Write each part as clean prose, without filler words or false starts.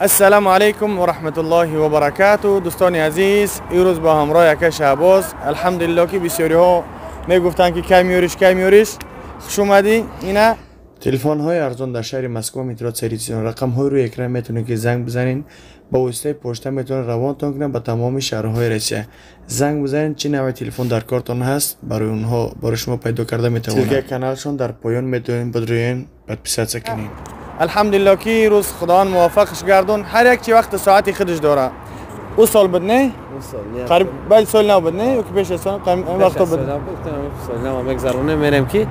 السلام علیکم و رحمت الله و برکاته. دوستان عزیز، امروز با همراه یک شهباز الحمدلله که بسیاری ها میگفتن که کی میوریش خوش اومدی. اینا تلفن های ارزان در شهر مسکو میتونید سریع رقم های روی اکران میتونید که زنگ بزنین، با واسطه پشت میتونید روانتون کنن به تمام شهرهای روسیه. زنگ بزنین چه نوع تلفن در کارتون هست برای شما پیدا کرده میتونید. تلگرام کانالشون در پایان میتونین بدرین بعد پیشت کنین. الحمدلله که روز خدا موفقش گردون. هر یک چی وقت ساعتی خودش داره. او سال بدنه؟ قریب بل سال نو بدنه و که پیش سال وقت بدنه. سال نو میگذرونه میرم که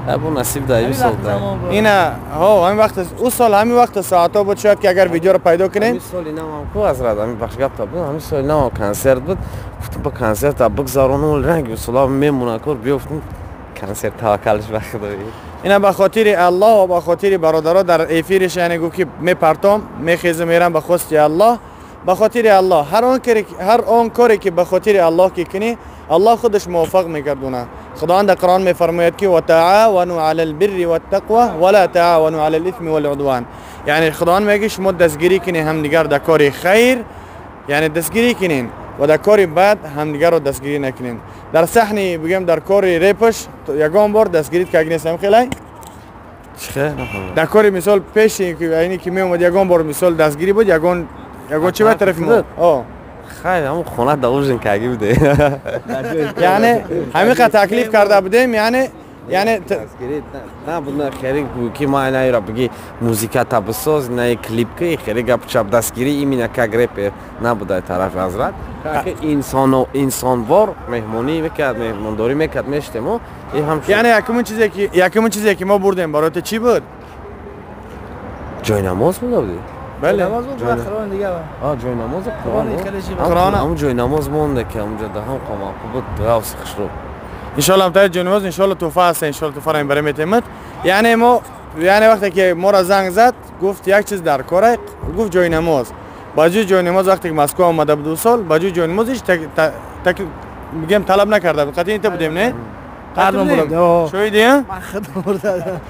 ابو نصیب دایی سال داره. اینا ها همین وقت او سال همین وقت ساعتا بود. شاید که اگر ویدیو رو پیدا کنیم همین سال نو کو از راد همین بخش گپ تا بود. همین سال نو کنسرت بود. گفتم با کنسرت تا بگذرونه رنگ سلام میمونه کار بیفتم کنسرت توکلش وقت داری. اینا به خاطر الله و به خاطر برادرها در افیرش یعنی گفت که میپرتم میخیزم میرم به خواست الله، به خاطر الله. هر آن کاری که به خاطر الله که کنی الله خودش موفق میگردونه. خداوند در قرآن میفرماید که و تعاونوا علی البر والتقوى ولا تعاونوا علی الاثم والعدوان. یعنی خداوند میگه شما دستگیری کنین همدیگر در کار خیر، یعنی دستگیری کنین و در کار بد همدیگر رو دستگیری نکنین. در صحنه بگم در کار ریپش یگان بار دستگیری که نیستم خیلی چه در کار مثال پیش یعنی که می اومد یگان بار مثال دستگیری بود یگان چه به طرف ما خیلی همون خونه داوژن کاگی بوده. یعنی همین قد تکلیف کرده بودیم یعنی دستگیری نه بود نه خیلی که ما اینا را بگی موزیکا تا بساز نه کلیپ که خیلی گپ چپ دستگیری ایمینا کاگرپ نبوده طرف حضرت که انسانوار مهمونی میکرد مهمانداری میکرد میشتم یعنی یکمون چیزی که ما بردیم برات چی بود؟ جای نماز بود. بله نماز بود قرآن دیگه جای نماز قرآن همون جای نماز مونده که اونجا ده هم قما بود غوث خشرو ان شاء الله تا جای نماز ان شاء الله توفه است ان شاء الله توفه برای میتمت. یعنی وقتی که ما را زنگ زد گفت یک چیز در کاره، گفت جای نماز. باجی جای نماز وقتی که مسکو اومده بود 2 سال باجی جای نمازش میگم طلب نکرده بود. قطعی اینتا بودیم نه قرضم بودم شوی دیگه من خدمت بردم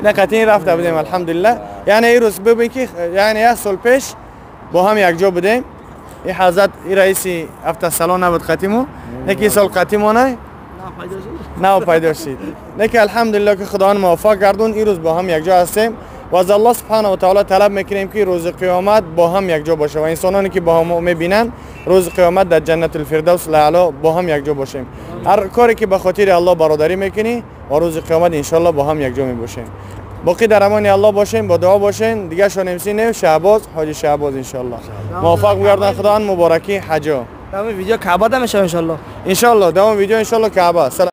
نه قطعی رفته بودیم الحمدلله. یعنی این روز ببین که یعنی 1 سال پیش با هم یک جا بودیم. این حضرت این رئیسی هفته سالان نبود قطعیمو نکی سال قطعیمو نه پیدا شد نکی الحمدلله که خدا موفق گردون. این روز با هم یک جا هستیم و از الله سبحانه و تعالی طلب میکنیم که روز قیامت با هم یک جا باشه و انسانانی که با هم میبینن روز قیامت در جنت الفردوس الاعلی با هم یک جا باشیم. هر کاری که به خاطر الله برادری میکنی و روز قیامت ان شاء الله با هم یک جا میباشیم. باقی در امان الله باشین، با دعا باشین. دیگه شانمسین شهباز حاجی شهباز ان شاء الله موفق گردن. خدا مبارکی حجا. ویدیو کعبه میشه ان شاء الله. ان شاء الله دوام ویدیو ان شاء الله کعبه.